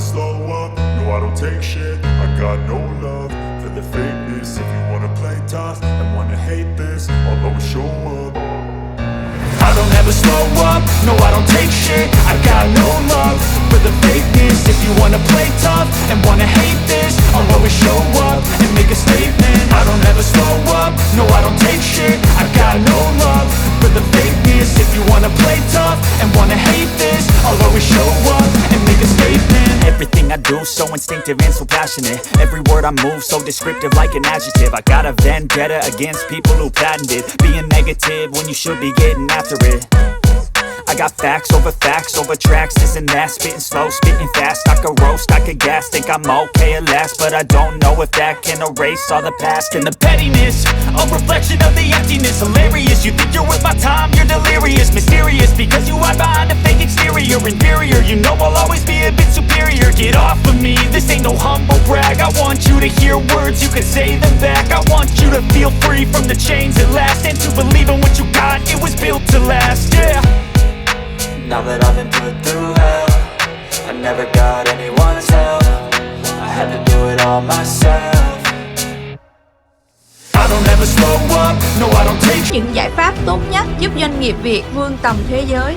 slow up, no I don't take shit. I got no love for the fakeness. If you wanna play tough and wanna hate this, I'll always show up. I don't ever slow up, no I don't take shit. I got no love for the fakeness. If you wanna play tough and wanna hate this, I'll always show up and make a statement. I don't ever slow up, no I don't take shit. I got no love for the fakeness. If you wanna play tough and wanna hate this, I'll always show up and make a statement. Everything I do so instinctive and so passionate. Every word I move so descriptive like an adjective. I got a vendetta against people who patented being negative when you should be getting after it. I got facts over tracks, this and that. Spitting slow, spitting fast. I could roast, I could gas. Think I'm okay at last, but I don't know if that can erase all the past. And the pettiness, a reflection of the emptiness. Hilarious, you think you're worth my time, you're delirious. Mysterious, because you hide behind a fake exterior. Inferior, you know I'll always be a bit superior. Get off of me, this ain't no humble brag. I want you to hear words, you can say them back. I want you to feel free from the chains at last, and to believe in what you got, it was built to last, yeah. Now that I've been put through hell, I never got anyone's help. I had to do it all myself. I don't ever slow up, no I don't take. Những giải pháp tốt nhất giúp doanh nghiệp Việt vươn tầm thế giới.